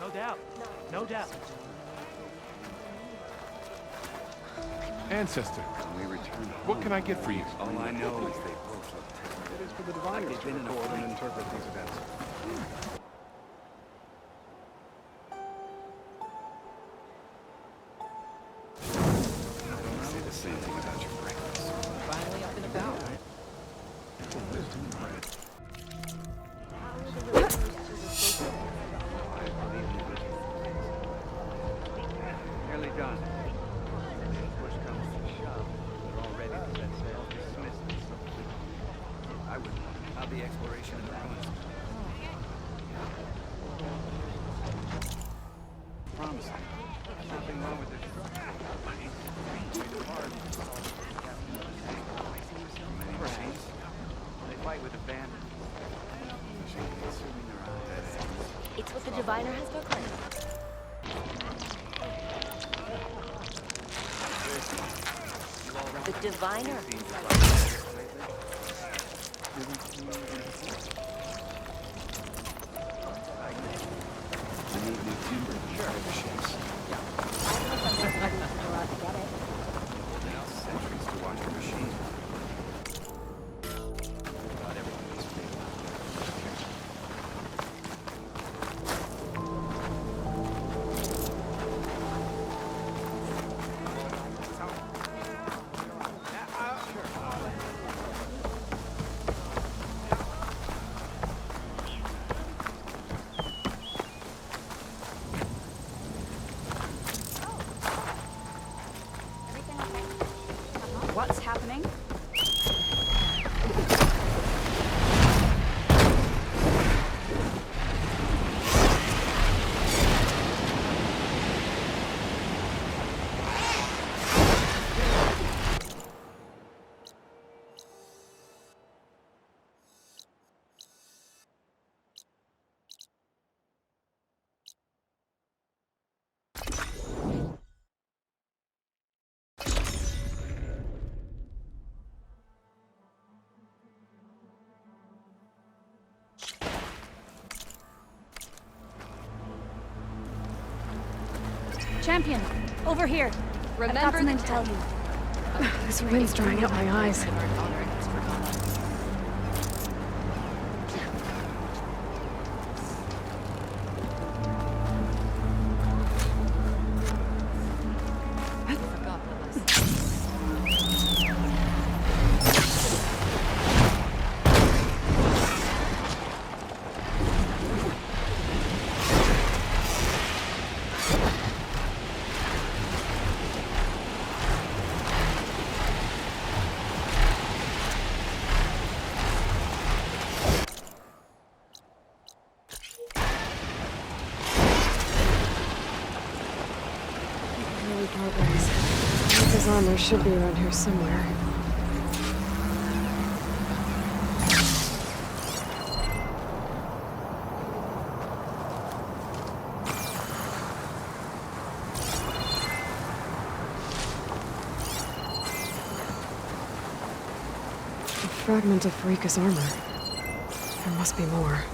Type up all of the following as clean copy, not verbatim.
No doubt. No doubt. Ancestor, what can I get for you? All I know is they both look terrible. It is for the diviners to record and interpret these events. I say the same thing about your breakfast. Finally up and about. Nearly done. Push comes to shove. They're all ready to set sail. Dismissed. I would know how the exploration of the ruins. Promising. Nothing wrong with this truck. Many machines. They fight with abandon. Consuming their own dead ends. It's what the diviner has proclaimed. The diviner. I need new timber to carry the ships. Now centuries to watch a machine. Not everything is stable. What's happening? Champion, over here. I've got something to tell you. This wind's drying up my eyes. His armor should be around here somewhere. A fragment of Farika's armor. There must be more.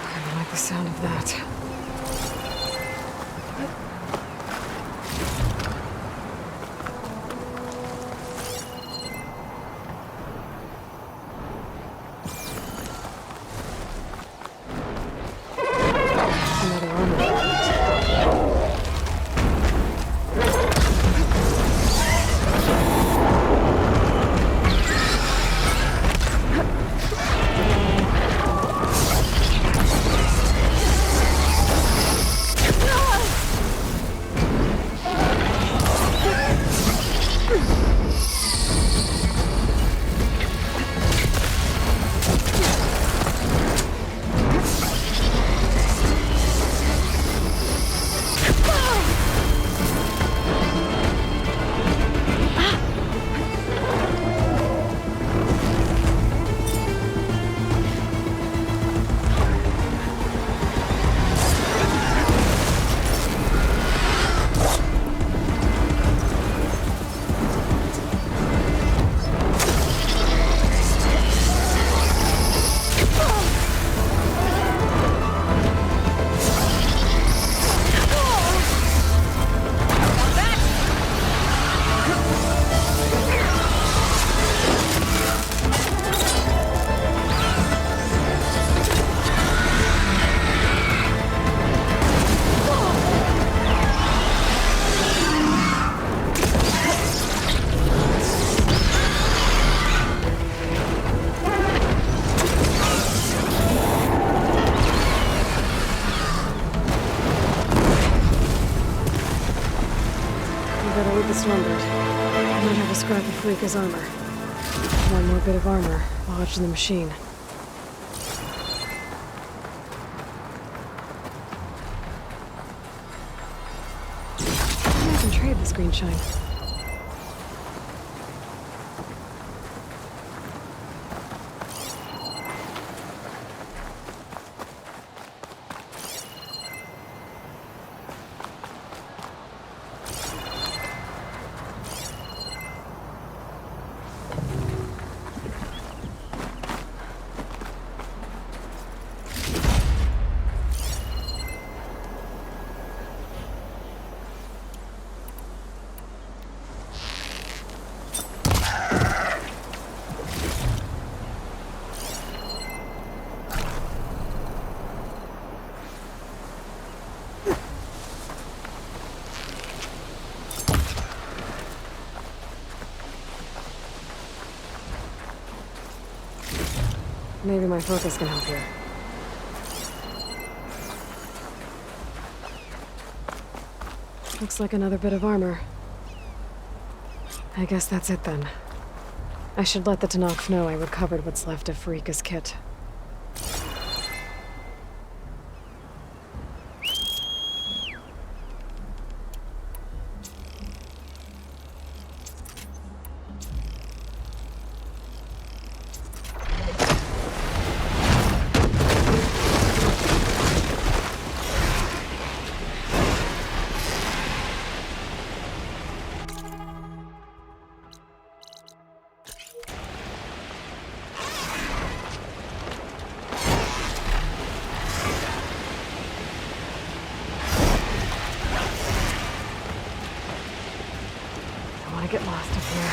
I don't like the sound of that. the Stormbird. I might have a scrap of Freaka's armor. One more bit of armor lodged in the machine. Maybe I can trade this green shine. Maybe my focus can help here. Looks like another bit of armor. I guess that's it then. I should let the Tenakth know I recovered what's left of Freaka's kit. Get lost up here.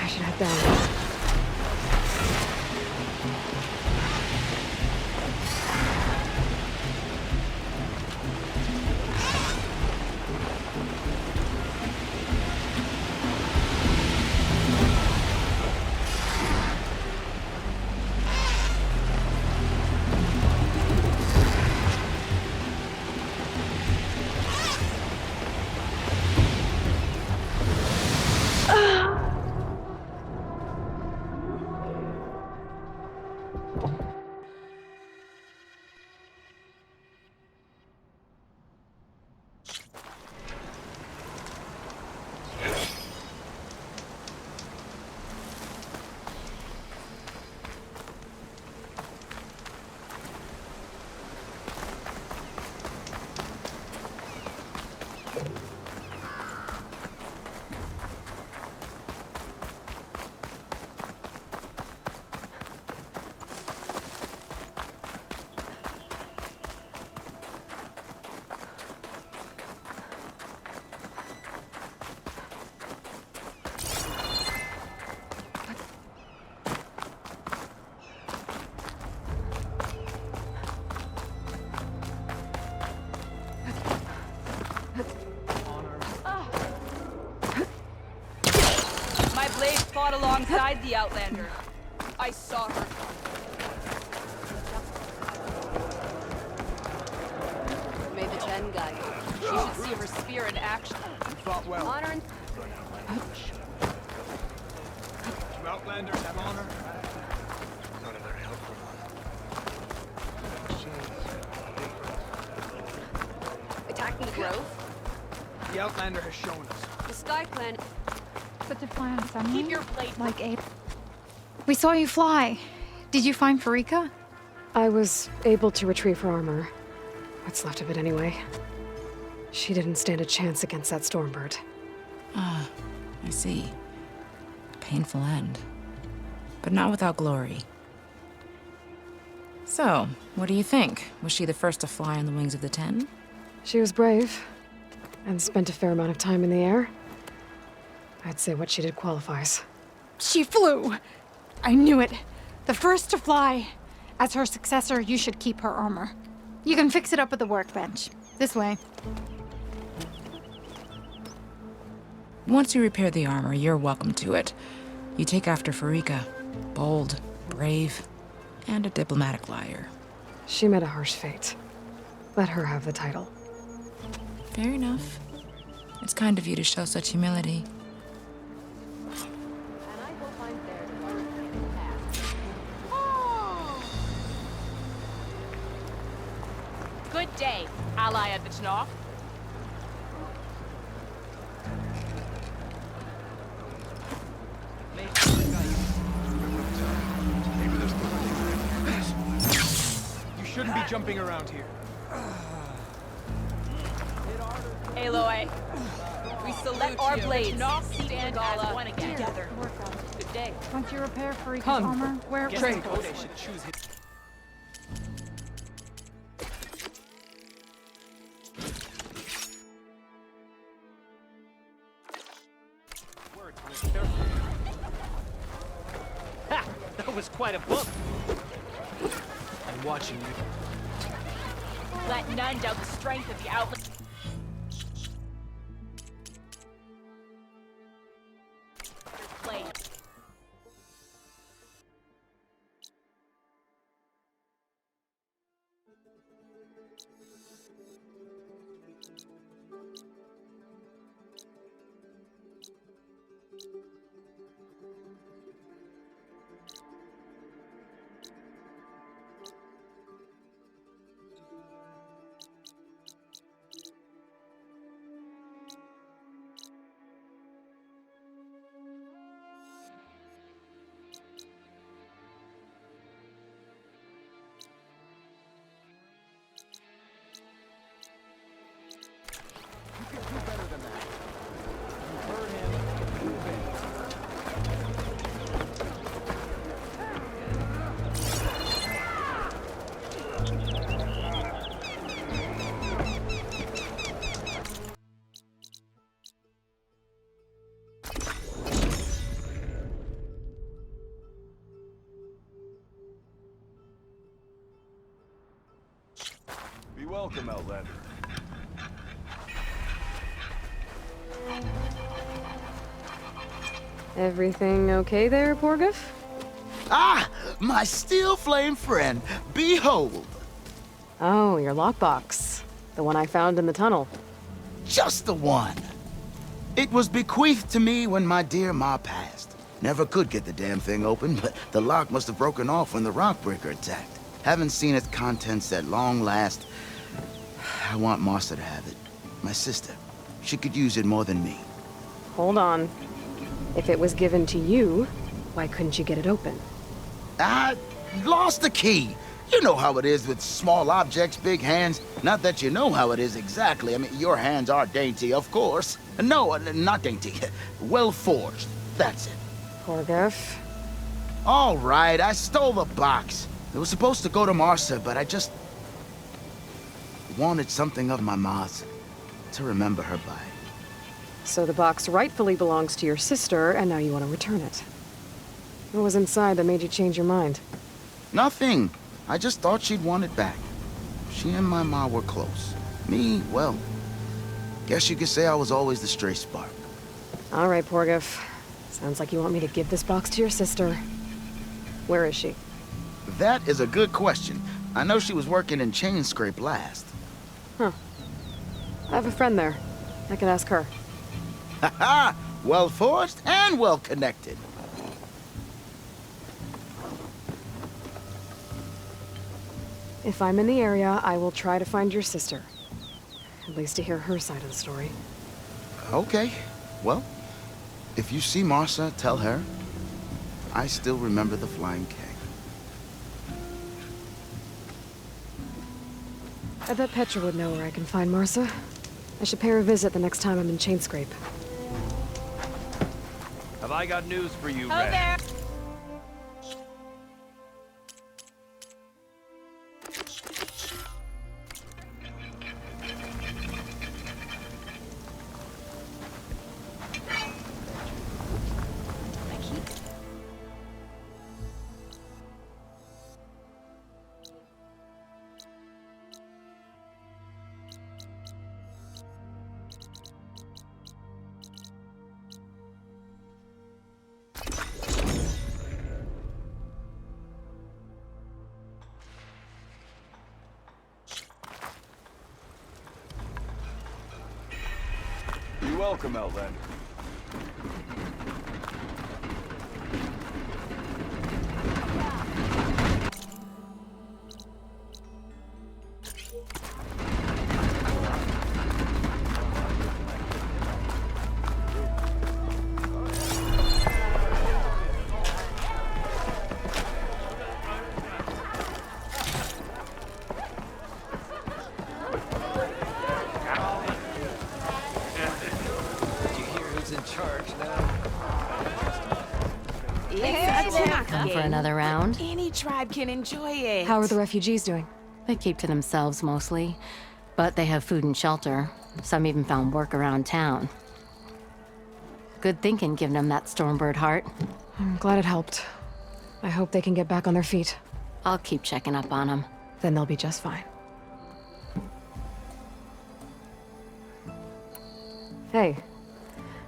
I should head down. Fought alongside the Outlander. I saw her. May the 10 guide you. She should see her spear in action. You fought well. Honor and... Do Outlanders have honor? Not a very helpful one. Attacking the grove? The Outlander has shown us. The Sky Clan... But to fly on someone? Keep your blade... Like Ape. We saw you fly. Did you find Farika? I was able to retrieve her armor. What's left of it anyway. She didn't stand a chance against that Stormbird. Ah, I see. Painful end. But not without glory. So, what do you think? Was she the first to fly on the wings of the 10? She was brave, and spent a fair amount of time in the air. I'd say what she did qualifies. She flew! I knew it. The first to fly. As her successor, you should keep her armor. You can fix it up at the workbench. This way. Once you repair the armor, you're welcome to it. You take after Farika. Bold, brave, and a diplomatic liar. She met a harsh fate. Let her have the title. Fair enough. It's kind of you to show such humility. And I hope I'm there to learn from the past. Good day, Ally Advichnov. Maybe there's no. You shouldn't be jumping around here. Aloy, we salute our blades. Stand as one again. Together. Good day. Don't you repair Farika's Hun, armor? Where? Trade. Should choose his. Ha! That was quite a bump. I'm watching you. Let none doubt the strength of the outlet. Play. Be welcome, Outlander. Everything okay there, Porgif? Ah, my steel flame friend, behold. Oh, your lockbox. The one I found in the tunnel. Just the one. It was bequeathed to me when my dear ma passed. Never could get the damn thing open, but the lock must have broken off when the rockbreaker attacked. Haven't seen its contents at long last. I want Martha to have it. My sister. She could use it more than me. Hold on. If it was given to you, why couldn't you get it open? I lost the key. You know how it is with small objects, big hands. Not that you know how it is exactly. I mean, your hands are dainty, of course. No, not dainty. Well forged. That's it. Porgif. All right, I stole the box. It was supposed to go to Martha, but I just wanted something of my ma's to remember her by. So the box rightfully belongs to your sister, and now you want to return it. What was inside that made you change your mind? Nothing. I just thought she'd want it back. She and my ma were close. Me, well, guess you could say I was always the stray spark. All right, Porgif. Sounds like you want me to give this box to your sister. Where is she? That is a good question. I know she was working in Chain Scrape last. Huh. I have a friend there. I could ask her. Ha-ha! Well forged and well connected. If I'm in the area, I will try to find your sister. At least to hear her side of the story. Okay. Well, if you see Martha, tell her I still remember the flying keg. I bet Petra would know where I can find Martha. I should pay her a visit the next time I'm in Chainscrape. Have I got news for you, Oh, Red? there. welcome, Outlander. Come for another round. Any tribe can enjoy it. How are the refugees doing? They keep to themselves mostly, but they have food and shelter. Some even found work around town. Good thinking, giving them that Stormbird heart. I'm glad it helped. I hope they can get back on their feet. I'll keep checking up on them. Then they'll be just fine. Hey,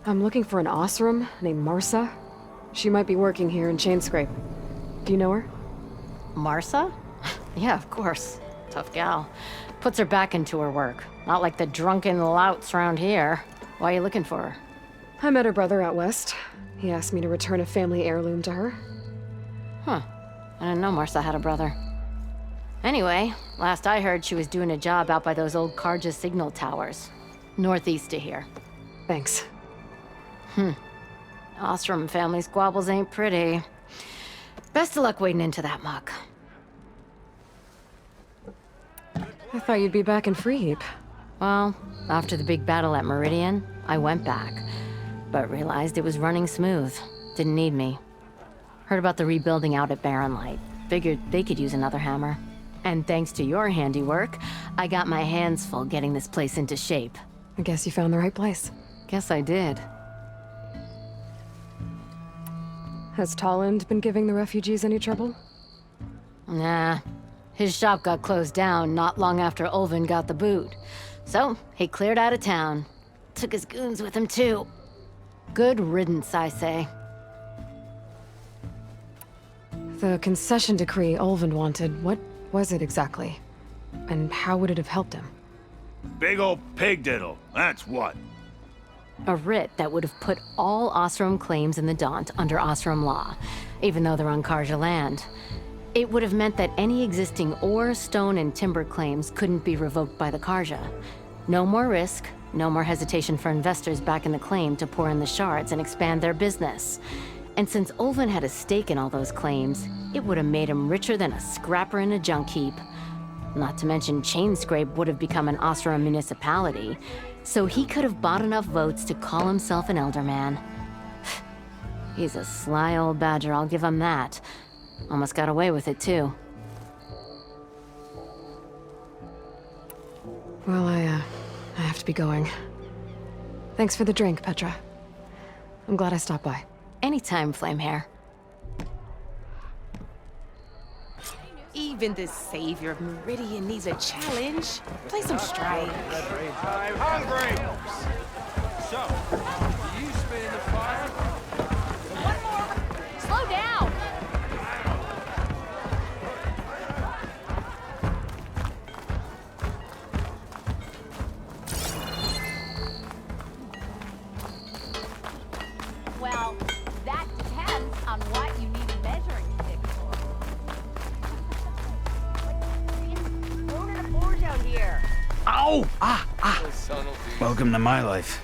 I'm looking for an Osram named Marsa. She might be working here in Chainscrape. Do you know her? Marsa? Yeah, of course. Tough gal. Puts her back into her work. Not like the drunken louts around here. Why are you looking for her? I met her brother out west. He asked me to return a family heirloom to her. Huh. I didn't know Marsa had a brother. Anyway, last I heard she was doing a job out by those old Karja signal towers. Northeast of here. Thanks. Ostrom family squabbles ain't pretty. Best of luck wading into that muck. I thought you'd be back in Freeheap. Well, after the big battle at Meridian, I went back. But realized it was running smooth. Didn't need me. Heard about the rebuilding out at Barren Light. Figured they could use another hammer. And thanks to your handiwork, I got my hands full getting this place into shape. I guess you found the right place. Guess I did. Has Tolland been giving the refugees any trouble? Nah. His shop got closed down not long after Ulvin got the boot. So, he cleared out of town. Took his goons with him, too. Good riddance, I say. The concession decree Ulvin wanted, what was it exactly? And how would it have helped him? Big old pig diddle, that's what. A writ that would have put all Osram claims in the Daunt under Osram law, even though they're on Karja land. It would have meant that any existing ore, stone, and timber claims couldn't be revoked by the Karja. No more risk, no more hesitation for investors backing the claim to pour in the shards and expand their business. And since Ulvin had a stake in all those claims, it would have made him richer than a scrapper in a junk heap. Not to mention Chainscrape would have become an Osram municipality, so he could have bought enough votes to call himself an elderman. He's a sly old badger, I'll give him that. Almost got away with it, too. Well, I have to be going. Thanks for the drink, Petra. I'm glad I stopped by. Anytime, Flamehair. Even the savior of Meridian needs a challenge. Play some strike. I'm hungry! So, do you spit in the fire? One more. Slow down. Well, that depends on what you need a measuring stick for. Going to the forge out here. Ow! Welcome to my life.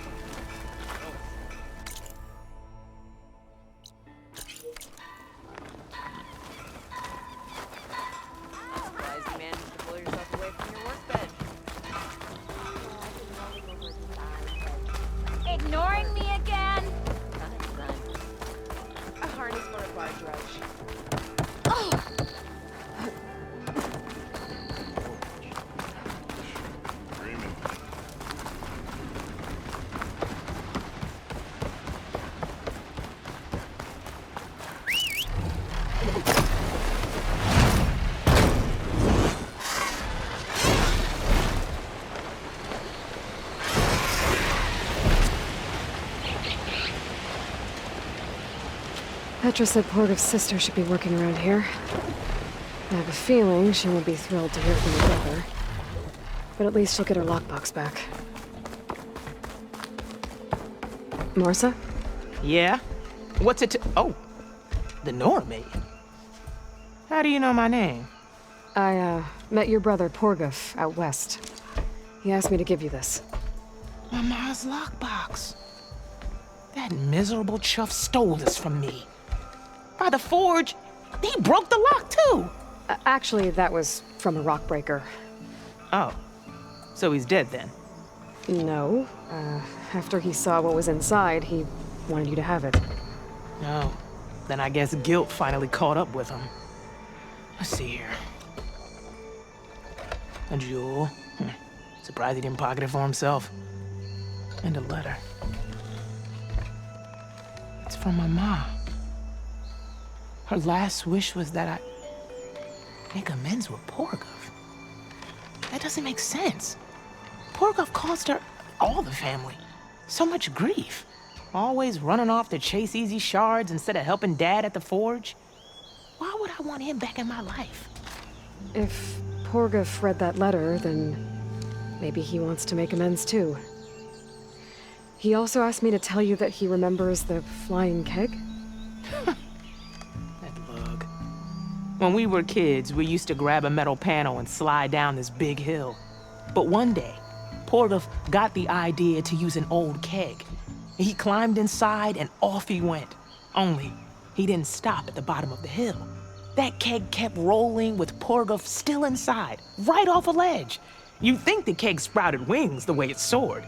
Surprised you managed to pull yourself away from your workbench. Ignoring me again? A harness for a barge rush. Petra said Porter's sister should be working around here. I have a feeling she won't be thrilled to hear from her brother. But at least she'll get her lockbox back. Marissa? Yeah? What's it to... Oh, the Nora maid. How do you know my name? I, met your brother Porguf out west. He asked me to give you this. My ma's lockbox. That miserable chuff stole this from me. By the forge, he broke the lock too. Actually, that was from a rock breaker. Oh, so he's dead then? No. After he saw what was inside, he wanted you to have it. No. Then I guess guilt finally caught up with him. Let's see here. A jewel. Surprised he didn't pocket it for himself. And a letter. It's from my mom. Her last wish was that I make amends with Porguf. That doesn't make sense. Porguf caused her, all the family, so much grief. Always running off to chase easy shards instead of helping Dad at the forge. Why would I want him back in my life? If Porguf read that letter, then maybe he wants to make amends too. He also asked me to tell you that he remembers the flying keg. That lug. When we were kids, we used to grab a metal panel and slide down this big hill. But one day, Porguf got the idea to use an old keg. He climbed inside and off he went. Only, he didn't stop at the bottom of the hill. That keg kept rolling with Porguf still inside, right off a ledge. You'd think the keg sprouted wings the way it soared.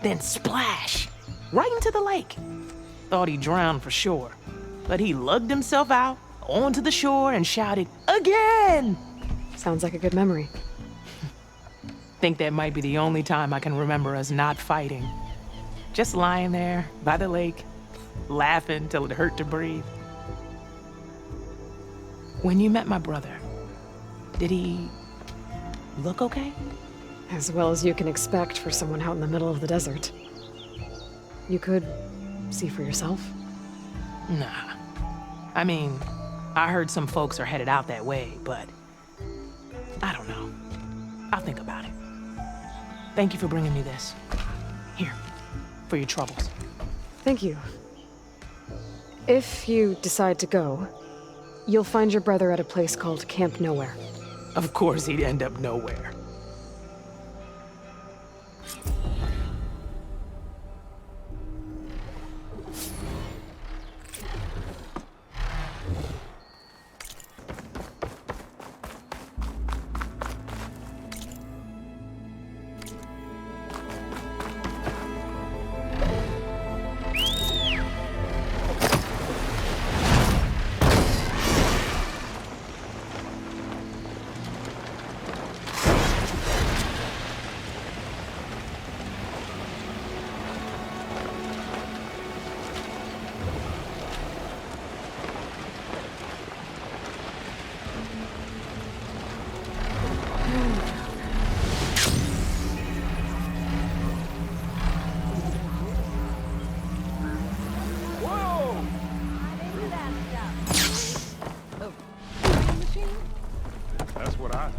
Then splash! Right into the lake. Thought he drowned for sure. But he lugged himself out, onto the shore, and shouted, "Again!" Sounds like a good memory. Think that might be the only time I can remember us not fighting. Just lying there, by the lake, laughing till it hurt to breathe. When you met my brother, did he look okay? As well as you can expect for someone out in the middle of the desert. You could see for yourself. Nah. I mean, I heard some folks are headed out that way, but I don't know. I'll think about it. Thank you for bringing me this. Here, for your troubles. Thank you. If you decide to go, you'll find your brother at a place called Camp Nowhere. Of course he'd end up nowhere. That's what I...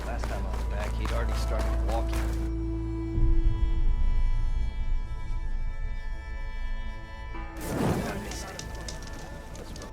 Last time I was back, he'd already started walking. I missed it. Let's roll.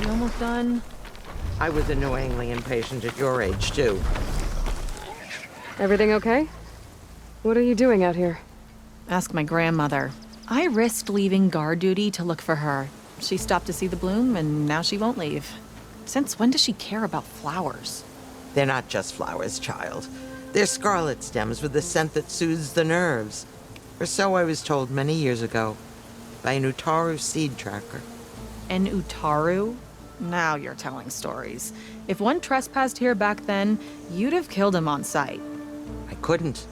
You almost done? I was annoyingly impatient at your age, too. Everything okay? What are you doing out here? Ask my grandmother. I risked leaving guard duty to look for her. She stopped to see the bloom, and now she won't leave. Since when does she care about flowers? They're not just flowers, child. They're scarlet stems with a scent that soothes the nerves. Or so I was told many years ago by an Utaru seed tracker. An Utaru? Now you're telling stories. If one trespassed here back then, you'd have killed him on sight. I couldn't.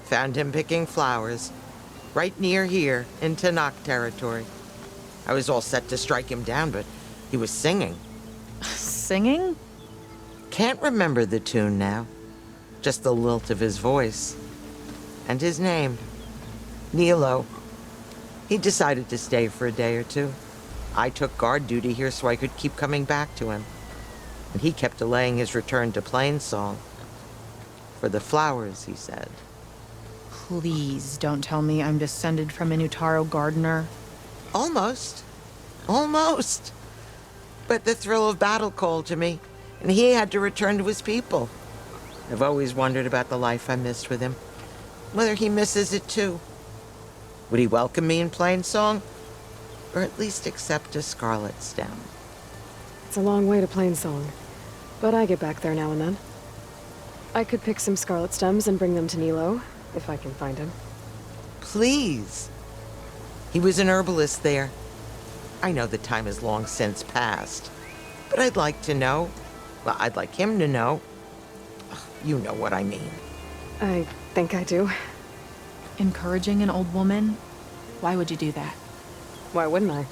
Found him picking flowers, right near here, in Tanakh territory. I was all set to strike him down, but he was singing. Singing? Can't remember the tune now. Just the lilt of his voice. And his name. Nilo. He decided to stay for a day or two. I took guard duty here so I could keep coming back to him. And he kept delaying his return to Plainsong. For the flowers, he said. Please don't tell me I'm descended from an Utaru gardener. Almost. Almost. But the thrill of battle called to me, and he had to return to his people. I've always wondered about the life I missed with him. Whether he misses it too. Would he welcome me in Plainsong? Or at least accept a scarlet stem? It's a long way to Plainsong, but I get back there now and then. I could pick some scarlet stems and bring them to Nilo, if I can find him. Please. He was an herbalist there. I know the time has long since passed, but I'd like to know. Well, I'd like him to know. You know what I mean. I think I do. Encouraging an old woman? Why would you do that? Why wouldn't I?